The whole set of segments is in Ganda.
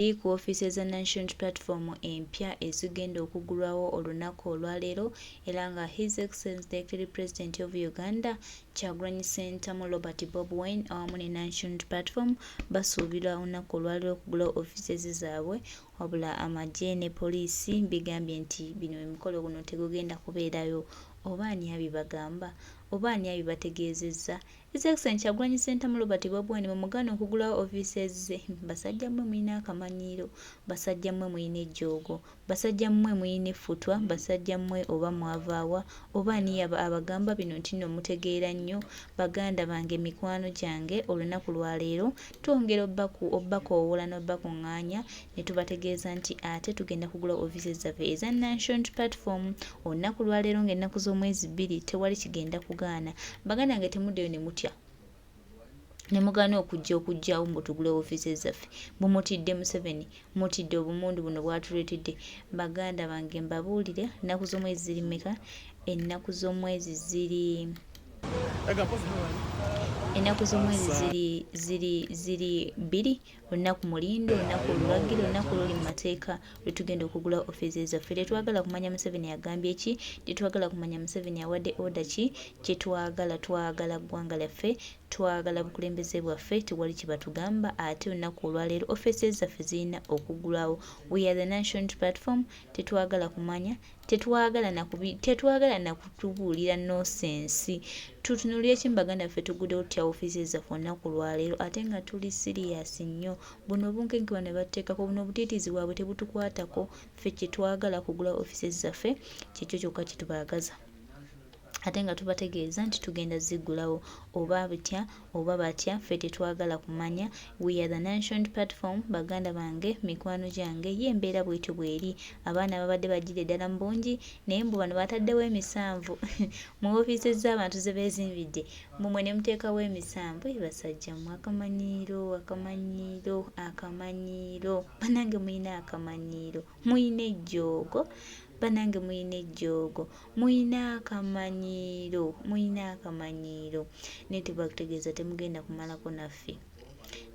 ku offices za National Platform empya ezigenda okugulwawo olunaku olwaleero era nga His Excellency the Deputy President of Uganda Kyagulanyi Ssentamu Robert Bob Wine awamu ne National Platform basuubira olunaku olwaleero okugulawo offices zaabwe wabula amagye ne poliisi bigambye nti bino emikolo guno tegugenda kubeerayo. Oba ani abibagamba? Oba ani abibategeezezza? His Excellency Kyagulanyi Ssentamu Robert Bob Wine mumugano okugulawo offices ze. Basajja mmwe mulina akamanyiiro, basajja mmwe mulina ejjoogo, basajja mmwe mulina effutwa, basajja mmwe oba mwavaawa, oba ani abagamba bino nti nno mutegeera nnyo. Baganda bange, mikwano gyange, olunaku lwaleero twongera obbakoowola n'obbakuŋŋaanya ne tubategeeza nti ate tugenda kugula offices zaffe eza National Platform olunaku lwaleero ng'ennaku z'omwezi 2 tewali kigenda kugaana. Baganda bange, temuddeyo ne mutya ne mugaana okujjawo mbu tugule offices zaffe. Bumutidde Museveni, mutidde obumundu buno bwatuleetedde. Baganda bange, mbabuulire ennaku z'omwezi ziri mmeka? Ennaku z'omwezi ziri ziri 2, olunaku mulindo, olunaku olulagiro, olunaku luli mu mateeka lwe tugenda okugula offices zaffe. Tetwagala kumanya Museveni agambye ki, tetwagala kumanya Museveni awadde order ki. Kyetwagala, twagala ggwanga lyaffe, twagala bukulembeze bwaffe, tewali kye batugamba. Ate olunaku olwaleero offices zaffe zirina okugulawo. We are the National Platform. Tetwagala kumanya, tetwagala na kutubuulira nonsense. Tutunuulire ki Baganda ffe tugudde otya offices zaffe olunaku lwaleero ate nga tuli serious nnyo. Buno obunkenke bano bateekako, buno obutiitiizi bwabwe tebutukwatako. Ffe kyetwagala kugula offices zaffe kyekyo kyokka kitubaagaza. Ate nga tubategeeza nti tugenda zigulawo oba bitya oba batya, ffe tetwagala kumanya. We are the National Platform. Baganda bange, mikwano gyange, y'embeera bwetyo bweri. Abaana babadde bagire ddala mu bungi naye mbu bano bataddewo emisanvu mu offices z'abantu ze beezimbidde, mumwe ne muteekawo emisanvu. Basajja mmwe, akamanyiiro. Banange mulina akamanyiiro, mulina ejjoogo. Banange mulina ejjoogo, mulina akamanyiiro. Naye tubategeeza temugenda kumalako naffe.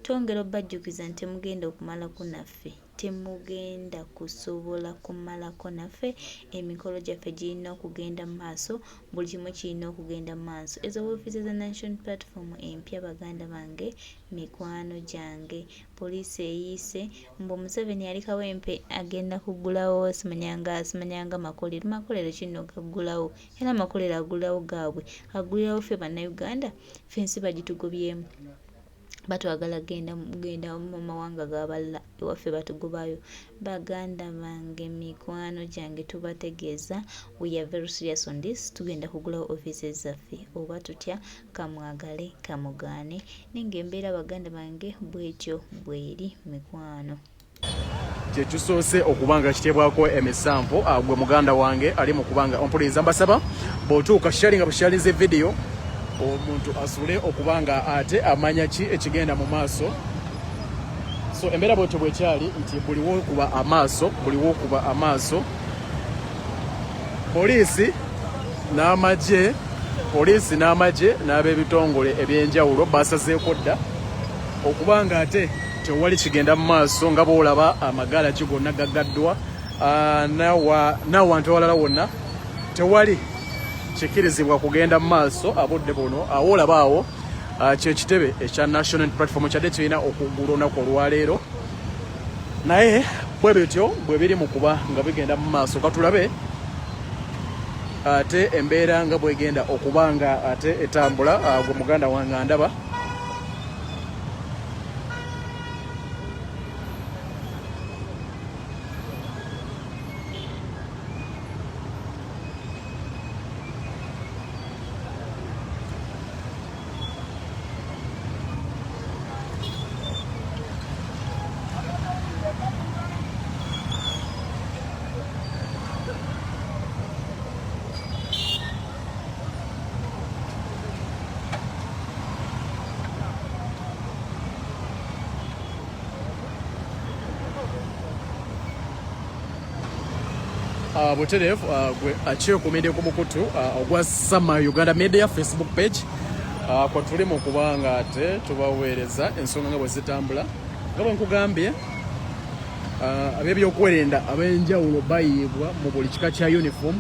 Twongera obbajjukiza nti temugenda okumalako naffe, temugenda kusobola kumalako naffe. Emikolo gyaffe girina okugenda mu maaso, buli kimu kirina okugenda mu maaso. Ezo offices za National Platform empya, baganda bange, mikwano gyange, poliisi eyiise mbu Museveni yali kawempe agenda kugulawo. Simanyanga makolero kino gaggulawo, era amakolero agulawo gaabwe agulirawo ffe Banayuganda. Ffe ensi bagitugobyemu, batwagala genda mu mawanga g'abalala, ewaffe batugobayo. Baganda bange, mikwano gyange, tubategeeza we are very serious on this. Tugenda kugulawo offices zaffe oba tutya, kamwagale kamugaane. Ninga embeera baganda bange bwetyo bweri, mikwano. Kyekisoose okubanga kiteebwako emisanvu gwe muganda wange ali mu kubanga ompuliriza. Mbasaba bw'otuuka sharinga busharinze video omuntu asule okubanga ate amanya ki ekigenda mu maaso. So embeera bwetyo bwekyali nti buliwo okuba amaaso poliisi n'amagye n'ab'ebitongole ebyenjawulo basazeeko dda okubanga ate tewali kigenda mu maaso nga bw'olaba amagaala gonna gaggaddwa n'awantu awalala wonna tewali kikirizibwa kugenda mu maaso. Abudde buno awo olaba awo kyekitebe ekya National Platform kyadde kirina okugula olunaku olwaleero, naye bwe bityo bwe biri mu kuba nga bigenda mu maaso. Katulabe ate embeera nga bwegenda okuba nga ate etambula. Gwe muganda wange ndaba butereevu gwe akyekumidde ku mukutu ogwa Sama Uganda Media Facebook page kwa tuli mu kubanga ate tubaweereza ensonga nga bwe zitambula nga bwe nkugambye ab'ebyokwerinda ab'enjawulo bayiibwa mu buli kika kya uniform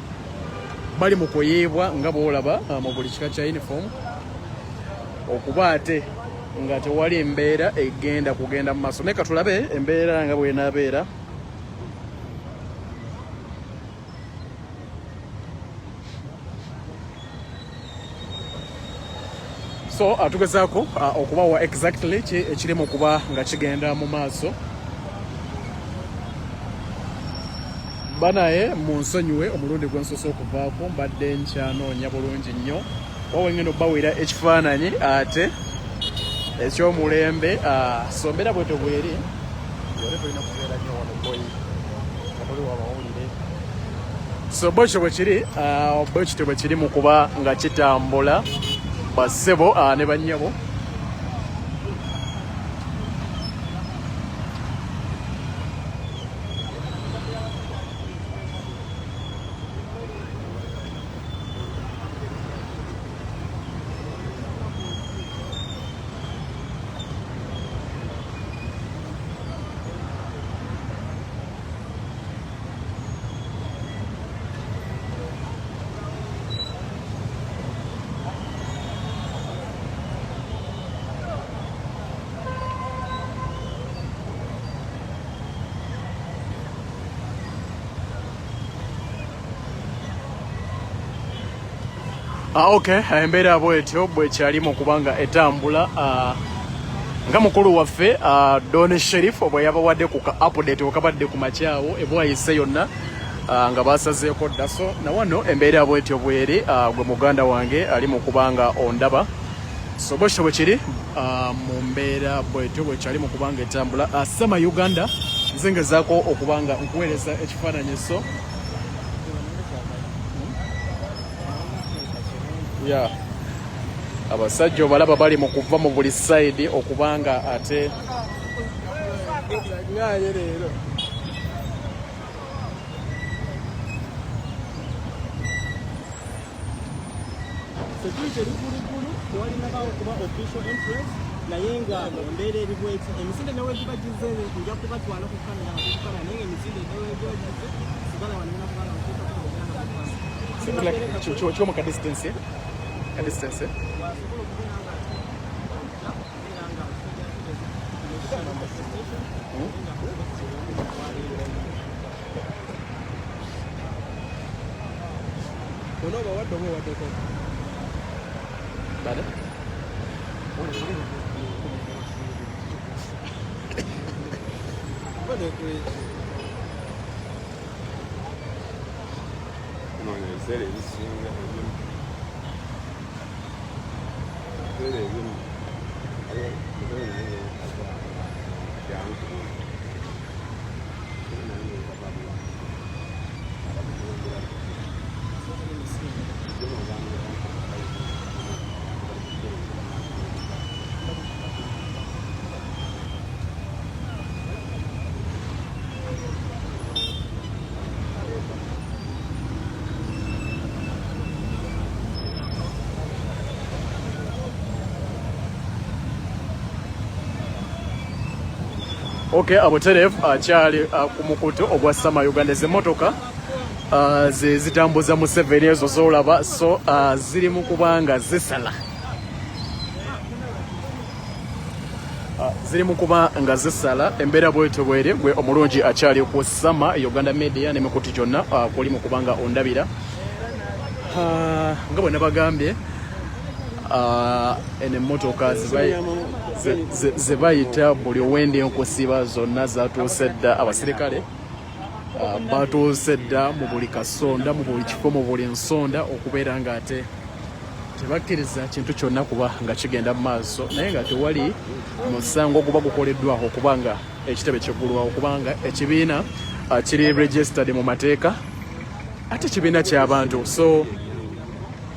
bali mu kuyiibwa nga bw'olaba mu buli kika kya uniform okuba ate nga tewali embeera egenda kugenda mu maaso. Naye katulabe embeera nga bw'enaabeera. So tugezaako okubawa exactly ekiri mu kuba nga kigenda mu maaso. Banaye mu nsonyiwe omulundi gwe nsoose okuvaako mbadde nkyanoonya bulungi nnyo wawe ngeno bawira ekifaananyi ate ekyomulembe sombera bwetyo bweri yole tulina kubeera nnyo wano boyi abuli wabawulire. So bwekyo bwe kiri mu kuba nga kitambula bassebo ne bannyabo. Okay, embeera bwetyo bwekyalimu okubanga etambula nga mukulu waffe Don Sheriff bwe yabawadde ku ka update okabadde ku makyawo ebwayise yonna nga basazeeko dda. So na wano embeera bwetyo bweri gwe muganda wange ali mu kubanga ondaba. So bwekyo bwe kiri mu mbeera bwetyo bwekyali mu kubanga etambula. Sama Uganda nze ngezaako okubanga nkuweereza ekifaananyi. So yeah, abasajja obalaba bali mu kuva mu buli side okubanga ate ngaye leero security erigulugulu tewalinakawo kuba official entrance naye nga embeera eribweti emisinde newegibagize nja kubatwala ku kamera nakukana naye nga emisinde newegibagize sigala wanina kubanga kiwa mu ka distance a distance Bada? Okay, abuterevu akyali ku mukutu ogwa Sama Uganda. Ez'emmotoka ze zitambuza Museveni ezo z'olaba, so ziri mu kubanga zisala. Ziri mu kuba nga zisala. Embeera bwetyo bweri gwe omulungi akyali ku Sama Uganda Media n'emikutu gyonna kuli mu kubanga ondabira. Nga bwe nabagambye ene emmotoka ze bayita buli owende enkusiba zonna zatuuse dda. Abasirikale batuuse dda mu buli kasonda, mu buli kifo, mu buli nsonda okubeera nga ate tebakkiriza kintu kyonna kuba nga kigenda mu maaso, naye nga tewali musango guba gukoleddwaho okubanga ekitebe kiggulwaho, okubanga ekibiina kiri registered mu mateeka ate kibiina ky'abantu. So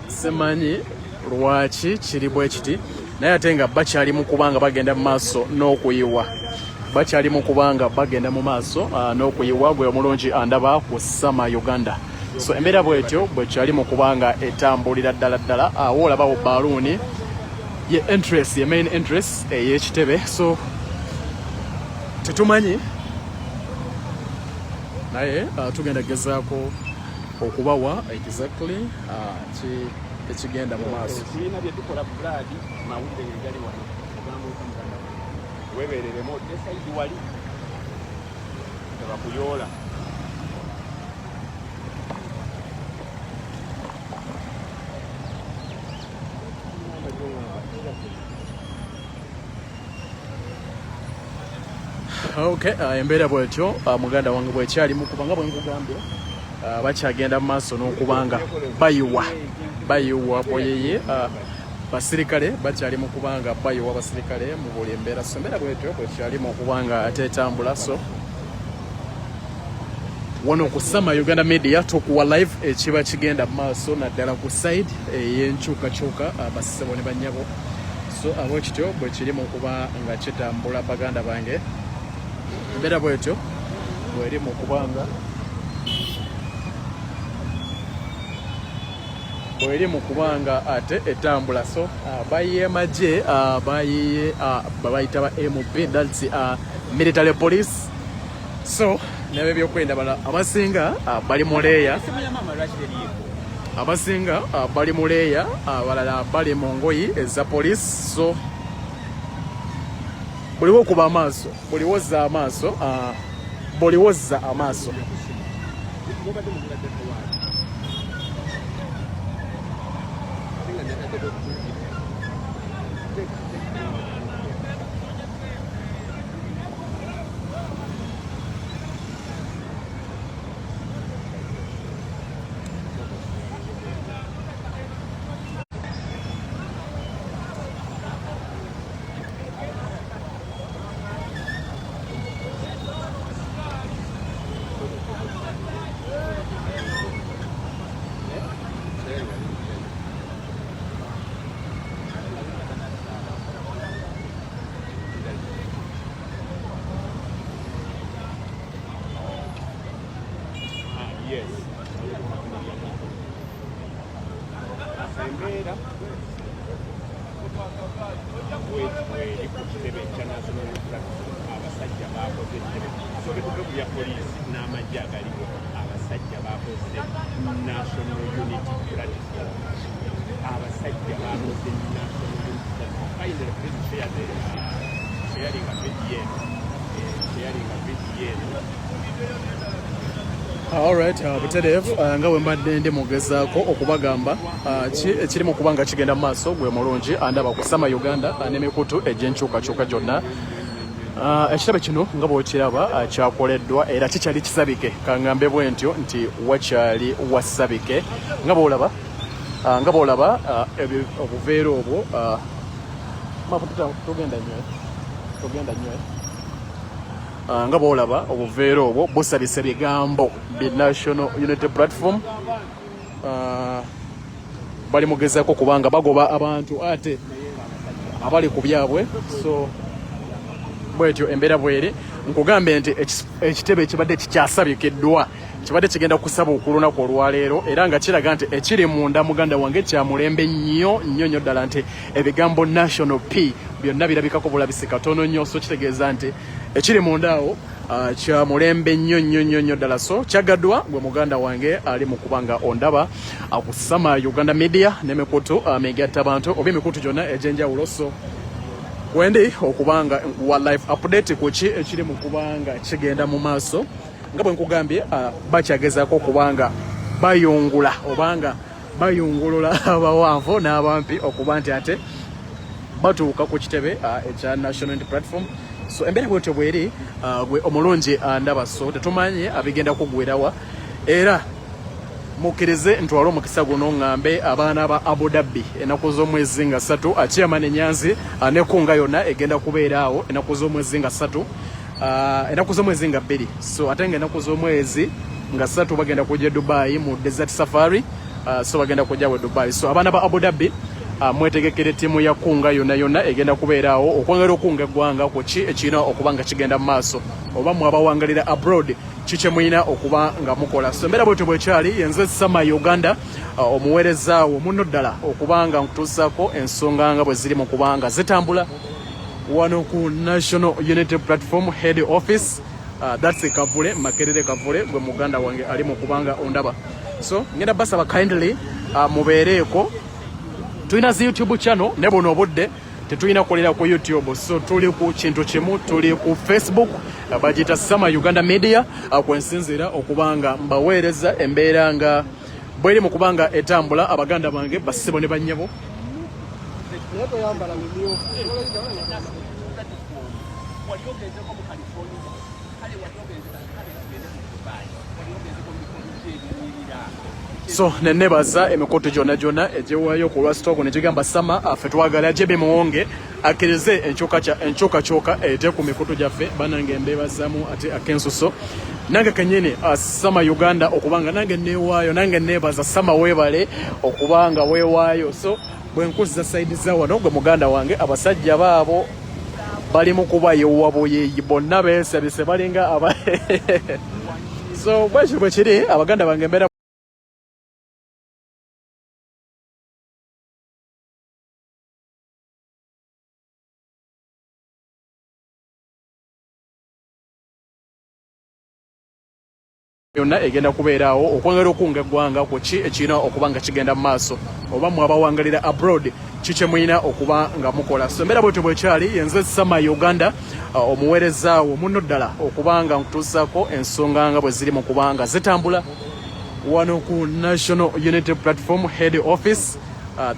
simanyi lwaki kiri bwe kiti, naye ate nga bakyali mu kubanga bagenda mu maaso n'okuyiwa, bakyali mu kubanga bagenda mu maaso n'okuyiwa. Gwe omulungi andaba ku Sama Uganda. So embeera bwetyo bwekyali mu kubanga etambulira ddala ddala. Awo olabawo baluuni ye interest, ye main interest ey'ekitebe. So tetumanyi naye tugenda gezaako okubawa exactly ekigenda mu maaso. Tulina bye tukola Brad mawulire gali wano ogamba okumuganda webereremu esaidi wali bakuyoola. Okay, embeera bwetyo muganda wange bwekyalimu kubanga bwe nkugambye bakyagenda mu maaso n'okubanga bayiwa bweyeye basirikale bakyali mu kubanga bayiwa basirikale mu buli embeera. So embeera bwetyo bwekyalimu okubanga ate etambula. So wano ku Sama Uganda Media tukuwa live ekiba kigenda mu maaso naddala ku side ey'enkyukakyuka basebo ne bannyabo. So abo kityo bwe kirimu okuba nga kitambula baganda bange. Embeera bwetyo bweri mu kubanga bweri mu kubanga ate etambula. So bayiye maje bayiye babayita ba MB, that's military police. So nabe byokwenda bala abasinga bali mu leya, abasinga bali mu leya, abalala bali mu ngoyi eza police. So buliwo kuba amaaso, buliwoza amaaso, buliwoza amaaso. Yes. Embeera weri ku kitebe kya national abasajja baakoze ekitebe sobekuge ku bya poliisi n'amagye agaliwo abasajja baakoze national unity platform abasajja baakoze national unity platform finally please share the sharing a VPN. Alright, butereevu nga bwe mbadde ndi mugezaako okubagamba ekirimu kubanga kigenda mu maaso gwe mulungi andaba ku Sama Uganda n'emikutu egy'enkyukakyuka gyonna. Ekitebe kino nga bw'okiraba kyakoleddwa era kikyali kisabike, kangambe bwe ntyo nti wakyali wasabike nga bw'olaba obuveera obwo tugenda nnyo nga bw'olaba obuveera obwo busabise bigambo bi National Unity Platform. Bali mugezaako kubanga bagoba abantu ate abali ku byabwe. So bwetyo embeera bweri nkugambe nti ekitebe ekibadde kikyasabikiddwa kibadde kigenda kusaba okulunaku olwaleero era nga kiraga nti ekiri munda muganda wange kya mulembe nnyo ddala nti ebigambo National P byonna birabikako bulabisi katono nnyo. So kitegeeza nti ekiri munda awo kya mulembe nnyo ddala. So kyagaddwa gwe muganda wange ali mu kubanga ondaba ku Sama Uganda Media n'emikutu megatta abantu oba emikutu gyonna egy'enjawulo. So wendi okubanga wa live update ku ki ekiri mu kubanga kigenda mu maaso nga bwe nkugambye bakyagezaako okubanga bayungula obanga bayungulula abawanvu n'abampi okuba nti ate batuuka ku kitebe ekya National Unity Platform. So embeera bwetyo bweri gwe omulungi andaba. So tetumanyi abigenda kugwerawa era mukkirize ntwala omukisa guno ŋŋambe abaana ba Abu Dhabi ennaku z'omwezi nga 3 Chairman Nyanzi nekunga yonna egenda kubeera awo ennaku z'omwezi nga 3 ennaku z'omwezi nga 2. So ate nga ennaku z'omwezi nga 3 bagenda kujja Dubai mu desert safari. So bagenda kujja we Dubai. So abaana ba Abu Dhabi mwetegekere timu ya kunga yonna egenda kubeera awo okwongera okunga eggwanga ku ki ekirina okuba nga kigenda mu maaso oba mwabawangalira abroad kiki muyina okuba nga mukola. So embeera bwetyo bwekyali yenze Sama Uganda omuweereza wo muno ddala okuba nga nkutuusaako ensonga nga bwe ziri mu kuba nga zitambula wano ku National Unity Platform Head Office That's Kavule Makerere Kavule gwe muganda wange ali mu kubanga ondaba. So ngenda basaba kindly mubeereko. Tulina YouTube channel ne bono obudde tetulina kukolera ku YouTube, so tuli ku kintu kimu, tuli ku Facebook bagita Sama Uganda Media kwensinzira okubanga mbaweereza embeera nga bweri mu kubanga etambula abaganda bange basebo ne bannyabo. So nenebaza emikoto jona ejewayo ku lwasitoko negigamba Sama ffe twagala jebe muwonge akkirize enkyukakyuka ete ku mikoto gyaffe banange embeebazamu ate akensuso nange kenyini Sama Uganda okubanga nange neewaayo nange neebaza Sama weebale okubanga weewaayo. So bwenkuziza saidi za wano gwe muganda wange abasajja baabo bali mu kuba yewabuyeeyi bonna beesabise balinga aba so bwekyo bwe kiri abaganda bange embeera yonna egenda kubeeraawo okwongera okunga eggwanga ku ki ekirina okuba nga kigenda mu maaso oba mu abawangalira abroad kiki muyina okuba nga mukola. So embeera bwetyo bwekyali yenze Sama Uganda omuweerezaawo muno ddala okuba nga nkutuusaako ensonga nga bwe ziri mu kuba nga zitambula wano ku National Unity Platform Head Office.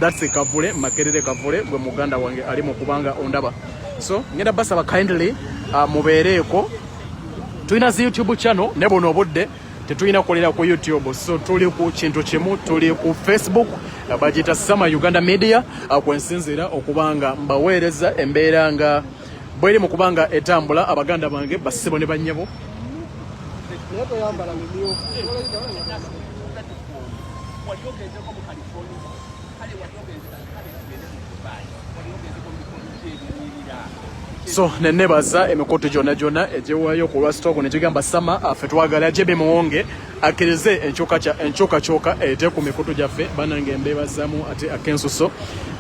That's Kavule Makerere Kavule gwe muganda wange ali mu kuba nga ondaba. So ngenda basaba kindly mubeereeko. Tulina YouTube channel ne bono obudde tetulina kukolera ku YouTube, so tuli ku kintu kimu, tuli ku Facebook bagita Sama Uganda Media kwensinzira okubanga mbaweereza embeera nga bweri mu kubanga etambula abaganda bange basebo ne bannyabo. So nenebaza emikoto jona ejewayo ku lwasitoko negigamba Sama ffe twagala jebe muwonge akkirize enkyukakyuka ete ku mikoto gyaffe banange embeebazamu ate akensuso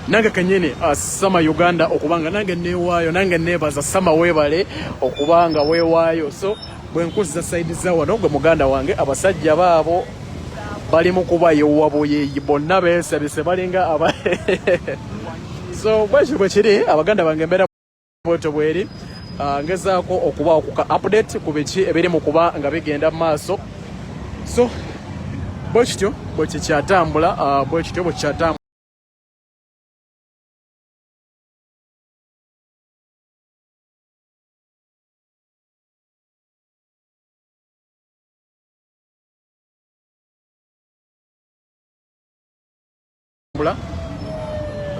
nange kenyini Sama Uganda okubanga nange neewaayo nange neebaza Sama weebale okubanga weewaayo. So bwenkuziza saidi za wano gwe muganda wange abasajja baabo bali mu kuba yewabuyeeyi bonna beesabise balinga aba so bwekyo bwe kiri abaganda bange embeera bwetyo bweri ngezaako okuba ku update ku biki ebiri mu kuba nga bigenda mu maaso. So bwekityo bwekikyatambula bwekityo bwekikyatambula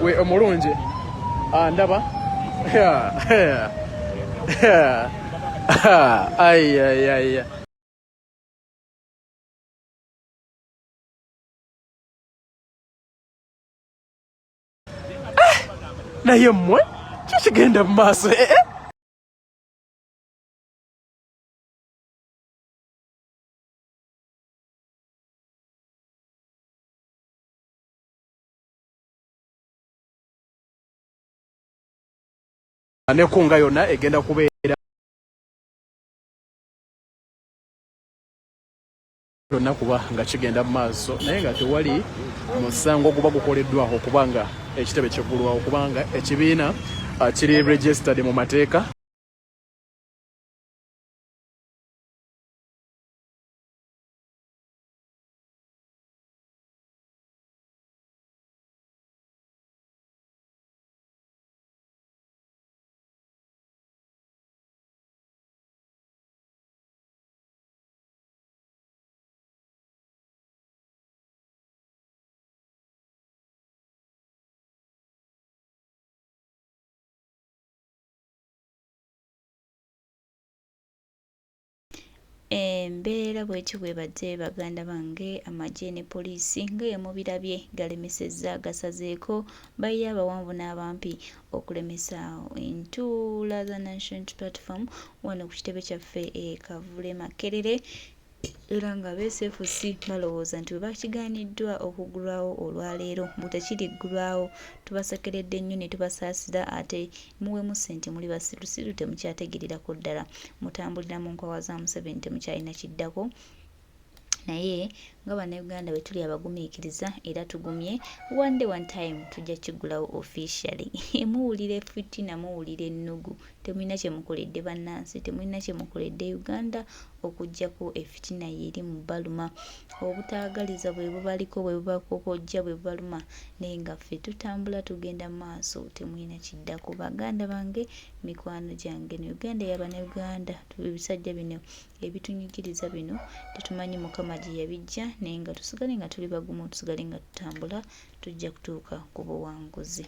we omulungi ndaba ay naye mmwe kikigenda mu maaso nekunga yonna egenda kubeera yonna kuba nga kigenda mu maaso naye nga tewali musango guba gukoleddwaho okubanga ekitebe kiggulwaho okubanga ekibiina kiri registered mu mateeka. Embeera bw'etyo bwe badde baganda bange amagye ne poliisi nga yemubirabye galemesezza gasazeeko bayira abawanvu n'abampi okulemesa entuula za National Platform wano ku kitebe kyaffe Kavule Makerere era nga SFC balowooza nti bwe bakigaaniddwa okuggulwawo olwaleero butekiriggulwawo tubasekeredde nnyo ne tubasaasira ate muweemu ssente muli basirusiru temukyategeererako ddala mutambulira mu nkwawa za Museveni temukyalina kiddako naye nga bannayuganda bwe tuli abagumiikiriza era tugumye one time tujja kiggulawo officially muwulira fitina muwulira ennugu temulina kye mukoledde bannansi temulina kye mukoledde Uganda okuggyako efitina yeri mu baluma obutaagaliza bwe bubaliko bwe bubakokojja bwe bubaluma naye nga ffe tutambula tugenda maaso temulina kiddako baganda bange mikwano gyange ne Uganda y'abannayuganda ebisajja bino ebitunyigiriza bino tetumanyi mukama gye yabijja naye nga tusigale nga tuli bagumu tusigale nga tutambula tujja kutuuka ku buwanguzi.